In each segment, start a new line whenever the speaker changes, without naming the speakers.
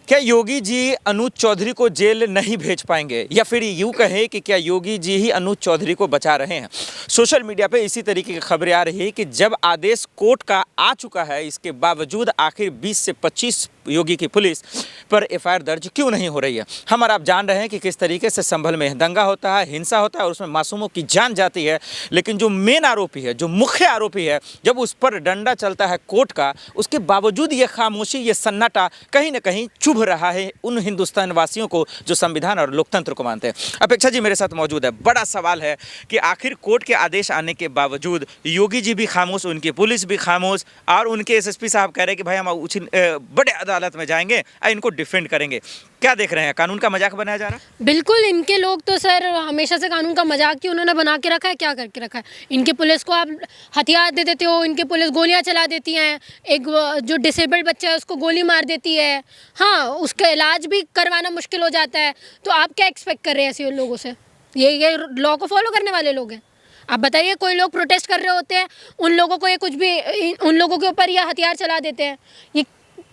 क्या योगी जी अनुज चौधरी को जेल नहीं भेज पाएंगे, या फिर यूं कहें कि क्या योगी जी ही अनुज चौधरी को बचा रहे हैं? सोशल मीडिया पे इसी तरीके की खबरें आ रही है कि जब आदेश कोर्ट का आ चुका है, इसके बावजूद आखिर 20 से 25 योगी की पुलिस पर एफआईआर दर्ज क्यों नहीं हो रही है। हम और आप जान रहे हैं कि किस तरीके से संभल में दंगा होता है, हिंसा होता है और उसमें मासूमों की जान जाती है। लेकिन जो मेन आरोपी है, जो मुख्य आरोपी है, जब उस पर डंडा चलता है कोर्ट का, उसके बावजूद ये खामोशी, ये सन्नाटा कहीं ना कहीं चुभ रहा है उन हिंदुस्तान वासियों को जो संविधान और लोकतंत्र को मानते हैं। अपेक्षा जी मेरे साथ मौजूद है। बड़ा सवाल है कि आखिर कोर्ट के आदेश आने के बावजूद योगी जी भी खामोश, उनकी पुलिस भी खामोश, और उनके एसएसपी साहब कह रहे हैं कि भाई हम बड़े अदालत में जाएंगे और इनको डिफेंड करेंगे। क्या देख रहे हैं, कानून का मजाक बनाया जा रहा है?
बिल्कुल, इनके लोग तो सर हमेशा से कानून का मजाक ही उन्होंने बना के रखा है। क्या करके रखा है? इनके पुलिस को आप हथियार दे देते हो, इनके पुलिस गोलियां चला देती हैं, एक जो डिसेबल्ड बच्चा है उसको गोली मार देती है, हाँ उसका इलाज भी करवाना मुश्किल हो जाता है। तो आप क्या एक्सपेक्ट कर रहे हैं ऐसे लोगों से? ये लॉ को फॉलो करने वाले लोग हैं? आप बताइए, कोई लोग प्रोटेस्ट कर रहे होते हैं, उन लोगों को ये कुछ भी, उन लोगों के ऊपर ये हथियार चला देते हैं।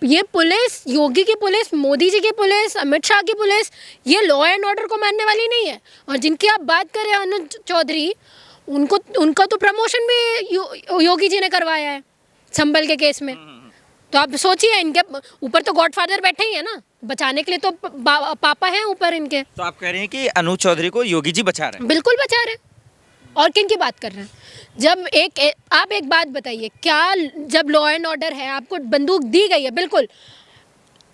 ये पुलिस, योगी की पुलिस, मोदी जी की पुलिस, अमित शाह की पुलिस, ये लॉ एंड ऑर्डर को मानने वाली नहीं है। और जिनकी आप बात करें अनुज चौधरी, उनका तो प्रमोशन भी योगी जी ने करवाया है संभल के केस में। तो आप सोचिए, इनके ऊपर तो गॉडफादर बैठे ही है ना, बचाने के लिए तो पापा हैं ऊपर इनके।
तो आप कह रहे हैं कि अनुज चौधरी को योगी जी बचा रहे हैं?
बिल्कुल बचा रहे हैं। और किन की बात कर रहे हैं? जब आप एक बात बताइए, क्या जब लॉ एंड ऑर्डर है, आपको बंदूक दी गई है, बिल्कुल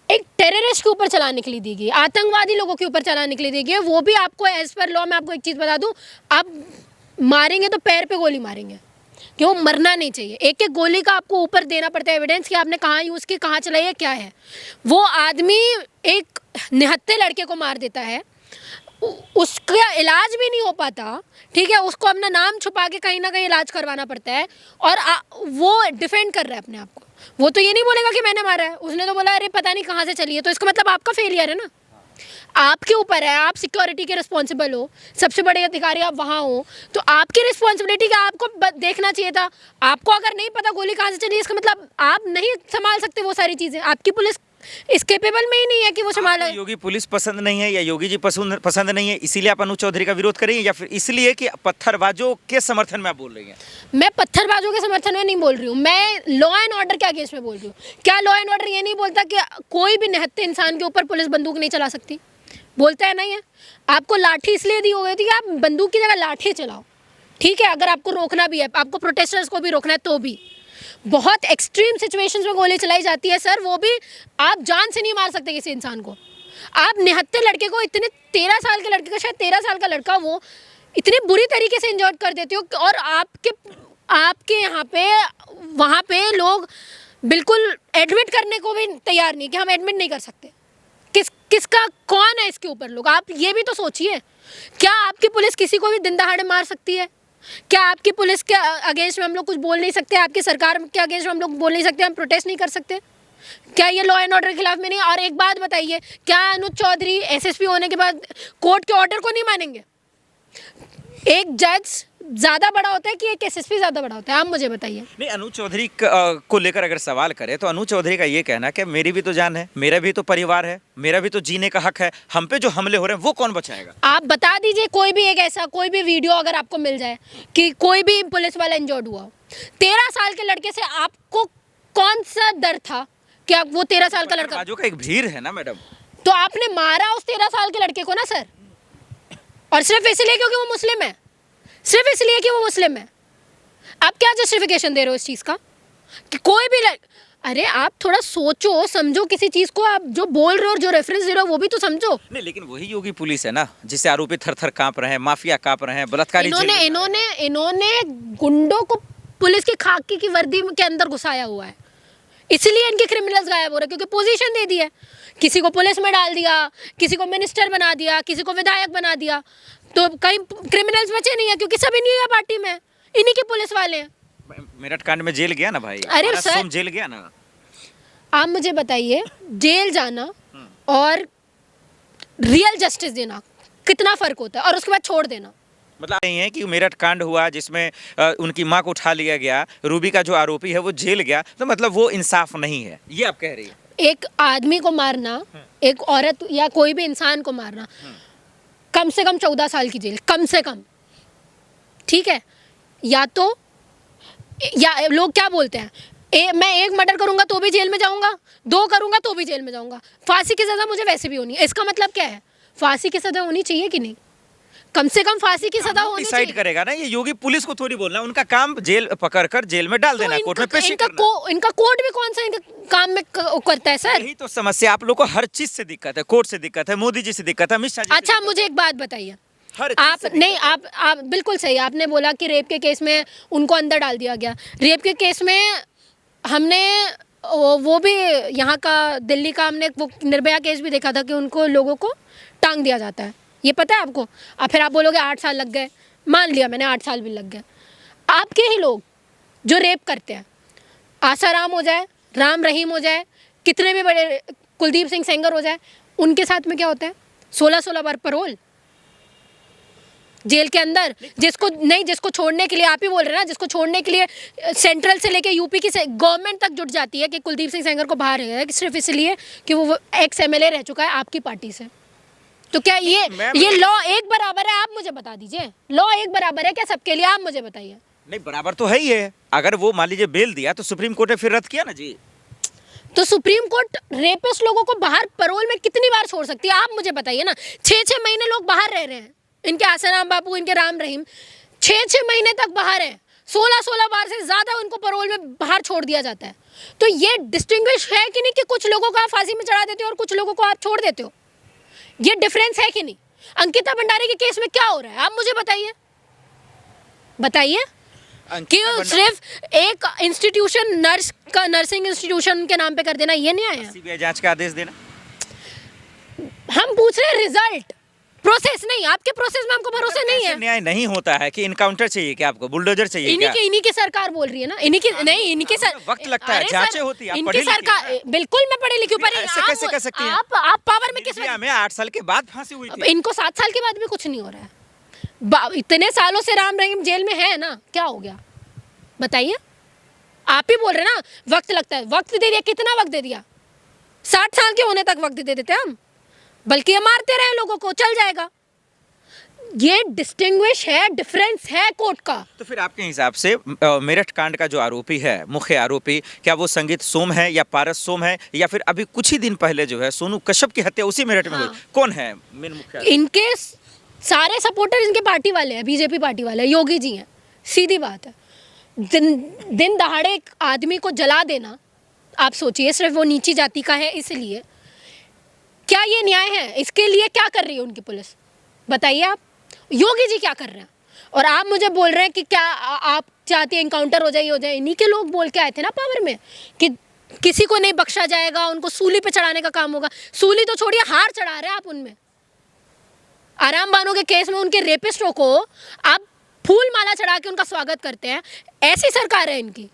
एक टेररिस्ट के ऊपर चलाने के लिए दी गई, आतंकवादी लोगों के ऊपर चलाने के लिए दी गई है, वो भी आपको एज पर लॉ, मैं आपको एक चीज़ बता दूं, आप मारेंगे तो पैर पे गोली मारेंगे, क्यों? मरना नहीं चाहिए। एक एक गोली का आपको ऊपर देना पड़ता है एविडेंस कि आपने कहाँ यूज़ की, कहाँ चलाई है, क्या है। वो आदमी एक निहत्थे लड़के को मार देता है, उसका इलाज भी नहीं हो पाता, ठीक है, उसको अपना नाम छुपा के कहीं ना कहीं इलाज करवाना पड़ता है, और वो डिफेंड कर रहा है अपने आप को। वो तो ये नहीं बोलेगा कि मैंने मारा है, उसने तो बोला अरे पता नहीं कहाँ से चली है। तो इसका मतलब आपका फेलियर है ना, आपके ऊपर है, आप सिक्योरिटी के रिस्पॉन्सिबल हो, सबसे बड़े अधिकारी आप वहाँ हो, तो आपकी रिस्पॉन्सिबिलिटी का आपको देखना चाहिए था। आपको अगर नहीं पता गोली कहाँ से चली, इसका मतलब आप नहीं संभाल सकते वो सारी चीज़ें। आपकी पुलिस इस केपेबल में ही नहीं है कि वो संभाले।
योगी पुलिस पसंद नहीं है, या योगी जी पसंद नहीं है, इसीलिए आप अनुज चौधरी का विरोध करेंगे, या फिर इसलिए कि पत्थरबाजों के समर्थन में आप बोल रही हैं?
मैं पत्थरबाजों के समर्थन में नहीं बोल रही हूँ, मैं लॉ एंड ऑर्डर के अगेंस्ट में बोल रही हूँ। क्या लॉ एंड ऑर्डर ये नहीं बोलता कि कोई भी निहत्थे इंसान के ऊपर पुलिस बंदूक नहीं चला सकती? बोलता है नहीं है? आपको लाठी इसलिए दी हो गई थी कि आप बंदूक की जगह लाठी चलाओ, ठीक है? अगर आपको रोकना भी है, आपको प्रोटेस्टर्स को भी रोकना है, तो भी बहुत एक्सट्रीम सिचुएशंस में गोली चलाई जाती है सर, वो भी आप जान से नहीं मार सकते किसी इंसान को। आप निहत्थे लड़के को, इतने 13 साल के लड़के को, शायद 13 साल का लड़का, वो इतने बुरी तरीके से इंजर्ड कर देते हो, और आपके यहाँ पे, वहाँ पे लोग बिल्कुल एडमिट करने को भी तैयार नहीं कि हम एडमिट नहीं कर सकते। किसका कौन है इसके ऊपर लोग? आप ये भी तो सोचिए, क्या आपकी पुलिस किसी को भी दिन दहाड़े मार सकती है? क्या आपकी पुलिस के अगेंस्ट में हम लोग कुछ बोल नहीं सकते? आपकी सरकार के अगेंस्ट में हम लोग बोल नहीं सकते? हम प्रोटेस्ट नहीं कर सकते? क्या ये लॉ एंड ऑर्डर के खिलाफ में नहीं? और एक बात बताइए, क्या अनुज चौधरी एसएसपी होने के बाद कोर्ट के ऑर्डर को नहीं मानेंगे? एक जज ज़्यादा बड़ा होता है कि एक एसएसपी ज़्यादा बड़ा होता है? आप मुझे बताइए।
नहीं, अनुज चौधरी को लेकर अगर सवाल करें तो अनुज चौधरी का ये कहना कि मेरी भी तो जान है, मेरा भी तो परिवार है, मेरा भी तो जीने का हक है, हम पे जो हमले हो रहे हैं वो कौन बचाएगा?
आप बता दीजिए कोई भी एक ऐसा कोई भी वीडियो अगर आपको मिल जाए कि कोई भी पुलिस वाला इंजर्ड हुआ हो। 13 साल के लड़के से आपको कौन सा डर था कि आप, वो 13 साल का लड़का,
का एक भीड़ है ना मैडम,
तो आपने मारा उस 13 साल के लड़के को ना सर, और सिर्फ इसलिए क्योंकि वो मुस्लिम है, सिर्फ इसलिए कि वो मुस्लिम है। आप क्या जस्टिफिकेशन दे रहे हो इस चीज़ का कि कोई भी अरे आप थोड़ा सोचो समझो किसी चीज़ को, आप जो बोल रहे हो और जो रेफरेंस दे रहे हो वो भी तो समझो।
नहीं, लेकिन वही योगी पुलिस है ना जिससे आरोपी थर थर कांप रहे हैं, माफिया कांप रहे हैं, बलात्कारी।
इन्होंने गुंडों को पुलिस की खाकी की वर्दी के अंदर घुसाया हुआ है, इसलिए इनके क्रिमिनल्स गायब हो रहे हैं, क्योंकि पोजीशन दे दी है। किसी को पुलिस में डाल दिया, किसी को मिनिस्टर बना दिया, किसी को विधायक बना दिया, तो कहीं क्रिमिनल्स बचे नहीं है, क्योंकि सब इन्हीं की पार्टी में, इन्हीं के पुलिस वाले हैं।
मेरठ कांड में जेल गया ना भाई,
अरे सर
जेल गया ना। आप
मुझे बताइए, जेल जाना और रियल जस्टिस देना कितना फर्क होता है, और उसके बाद छोड़ देना।
मतलब नहीं है कि मेरठ कांड हुआ जिसमें उनकी मां को उठा लिया गया, रूबी का जो आरोपी है वो जेल गया, तो मतलब वो इंसाफ नहीं है, ये आप कह रही है?
एक आदमी को मारना, एक औरत या कोई भी इंसान को मारना, कम से कम 14 साल की जेल, कम से कम, ठीक है। या तो या लोग क्या बोलते हैं, मैं एक मर्डर करूंगा तो भी जेल में जाऊंगा, 2 करूंगा तो भी जेल में जाऊंगा, फांसी की सज़ा मुझे वैसे भी होनी है। इसका मतलब क्या है, फांसी की सज़ा होनी चाहिए कि नहीं? कम से कम फांसी की सज़ा होनी चाहिए।
डिसाइड करेगा ना, ये योगी पुलिस को थोड़ी बोलना, उनका काम जेल पकड़कर जेल में डाल देना, कोर्ट में पेश करना।
इनका कोर्ट भी कौन सा इनका काम में करता है सर?
यही तो समस्या, आप लोग को हर चीज से दिक्कत है, कोर्ट से दिक्कत है, मोदी जी से दिक्कत है, अमित शाह जी से
अच्छा
दिक्कत
मुझे एक बात बताइए,
हर
आप
चीज़ से
नहीं, आप बिल्कुल सही, आपने बोला कि रेप के केस में उनको अंदर डाल दिया गया। रेप के केस में हमने वो भी यहाँ का दिल्ली का हमने वो निर्भया केस भी देखा था कि उनको लोगों को टांग दिया जाता है, ये पता है आपको। अब फिर आप बोलोगे 8 साल लग गए, मान लिया मैंने 8 साल भी लग गए। आपके ही लोग जो रेप करते हैं, आसाराम हो जाए, राम रहीम हो जाए, कितने भी बड़े कुलदीप सिंह सेंगर हो जाए, उनके साथ में क्या होता है, 16-16 बार पैरोल जेल के अंदर। जिसको छोड़ने के लिए आप ही बोल रहे हैं ना, जिसको छोड़ने के लिए सेंट्रल से लेके यूपी की गवर्नमेंट तक जुट जाती है कि कुलदीप सिंह सेंगर को बाहर है सिर्फ इसलिए कि वो एक्स एमएलए रह चुका है आपकी पार्टी से। तो क्या ये लॉ एक बराबर है? आप मुझे बता दीजिए, लॉ एक बराबर है क्या सबके लिए? आप मुझे बताइए।
नहीं, बराबर तो है ही है। अगर वो मान लीजिए बेल दिया तो सुप्रीम कोर्ट ने फिर रद्द किया ना जी।
तो सुप्रीम कोर्ट रेपिस्ट लोगों को बाहर पैरोल में कितनी बार छोड़ सकती है? आप मुझे बताइए ना। 6-6 महीने लोग बाहर रह रहे हैं, इनके आसाराम बापू, इनके राम रहीम 6-6 महीने तक बाहर है, 16-16 बार से ज्यादा उनको पैरोल में बाहर छोड़ दिया जाता है। तो ये डिस्टिंग्विश है कि नहीं कि कुछ लोगों को आप फांसी में चढ़ा देते हो और कुछ लोगों को आप छोड़ देते हो? ये डिफरेंस है कि नहीं? अंकिता भंडारी के केस में क्या हो रहा है, आप मुझे बताइए, बताइए। क्यों सिर्फ एक इंस्टीट्यूशन नर्सिंग इंस्टीट्यूशन के नाम पे कर देना, ये नहीं आया?
सीबीआई जांच का आदेश देना।
हम पूछ रहे हैं रिजल्ट, प्रोसेस नहीं। आपके प्रोसेस में हमको भरोसा नहीं है।
न्याय नहीं होता है कि इनकाउंटर चाहिए क्या आपको, बुलडोजर चाहिए क्या?
इन्हीं की सरकार बोल रही है ना, इन्हीं की नहीं, इन्हीं की
वक्त लगता है, जांचें होती है।
इनकी सरकार, बिल्कुल मैं पढ़ी लिखी हूं, पर
ऐसे कैसे कर सकती हैं?
आप पावर में किस
में 8 साल के बाद फांसी हुई थी।
इनको 7 साल के बाद भी कुछ नहीं हो रहा है। इतने सालों से राम रहीम जेल में है ना, क्या हो गया बताइए? आप ही बोल रहे ना वक्त लगता है। वक्त दे दिया, कितना वक्त दे दिया? 60 साल के होने तक वक्त दे देते हम, बल्कि ये मारते रहे लोगों को, चल जाएगा। ये डिस्टिंग्विश है, डिफरेंस है कोर्ट का।
तो फिर आपके हिसाब से मेरठ कांड का जो आरोपी है, मुख्य आरोपी, क्या वो संगीत सोम है या पारस सोम है, या फिर अभी कुछ ही दिन पहले जो है सोनू कश्यप की हत्या उसी मेरठ में हुई, कौन है मेन मुख्य आरोपी?
इनके सारे सपोर्टर इनके पार्टी वाले हैं, बीजेपी पार्टी वाले, योगी जी हैं। सीधी बात है, दिन दहाड़े एक आदमी को जला देना, आप सोचिए, सिर्फ वो नीची जाति का है इसलिए, क्या ये न्याय है? इसके लिए क्या कर रही है उनकी पुलिस, बताइए आप। योगी जी क्या कर रहे हैं? और आप मुझे बोल रहे हैं कि क्या आप चाहते हैं इनकाउंटर हो जाए। इन्हीं के लोग बोल के आए थे ना पावर में कि किसी को नहीं बख्शा जाएगा, उनको सूली पे चढ़ाने का काम होगा। सूली तो छोड़िए, हार चढ़ा रहे हैं आप उनमें। आराम बानो के केस में उनके रेपिस्टों को आप फूल माला चढ़ा के उनका स्वागत करते हैं। ऐसी सरकार है इनकी।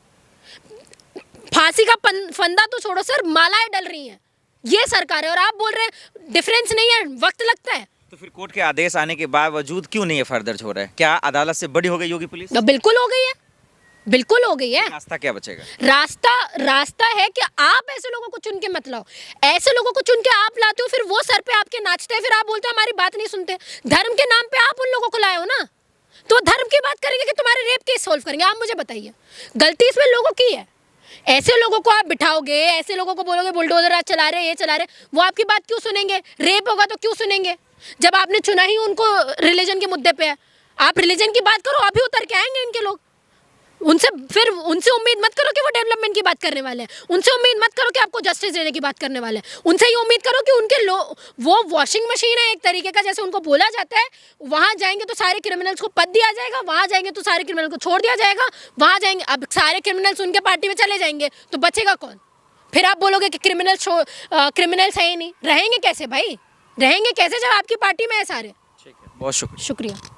फांसी का फंदा तो छोड़ो सर, मालाएं डल रही हैं, ये सरकार है। और आप बोल रहे हैं डिफरेंस नहीं है, वक्त लगता है।
तो फिर कोर्ट के आदेश आने के बावजूद क्यों नहीं एफआईआर दर्ज हो रहा है? क्या अदालत से बड़ी हो गई योगी पुलिस?
तो बिल्कुल हो गई है, बिल्कुल हो गई है।
रास्ता क्या बचेगा?
रास्ता है कि आप ऐसे लोगों को चुन के मत लाओ। ऐसे लोगों को चुन के आप लाते हो, फिर वो सर पे आपके नाचते हैं, फिर आप बोलते हो हमारी बात नहीं सुनते। धर्म के नाम पे आप उन लोगों को लाए हो ना, तो धर्म की बात करेंगे कि तुम्हारे रेप केस सोल्व करेंगे? आप मुझे बताइए, गलती इसमें लोगों की है। ऐसे लोगों को आप बिठाओगे, ऐसे लोगों को बोलोगे बुलडोजर आज चला रहे, ये चला रहे, वो आपकी बात क्यों सुनेंगे? रेप होगा तो क्यों सुनेंगे? जब आपने चुना ही उनको रिलीजन के मुद्दे पे है, आप रिलीजन की बात करो, अभी उतर के आएंगे इनके लोग। उनसे उम्मीद मत करो कि वो डेवलपमेंट की बात करने वाले हैं। उनसे उम्मीद मत करो कि आपको जस्टिस देने की बात करने वाले हैं। उनसे ये उम्मीद करो कि उनके वो वॉशिंग मशीन है एक तरीके का, जैसे उनको बोला जाता है वहाँ जाएंगे तो सारे क्रिमिनल्स को पद दिया जाएगा, वहाँ जाएंगे तो सारे क्रिमिनल को छोड़ दिया जाएगा, वहाँ जाएंगे। अब सारे क्रिमिनल्स उनके पार्टी में चले जाएंगे तो बचेगा कौन? फिर आप बोलोगे कि क्रिमिनल्स है ही नहीं। रहेंगे कैसे भाई, रहेंगे कैसे जब आपकी पार्टी में है सारे?
ठीक है, बहुत शुक्रिया।
शुक्रिया।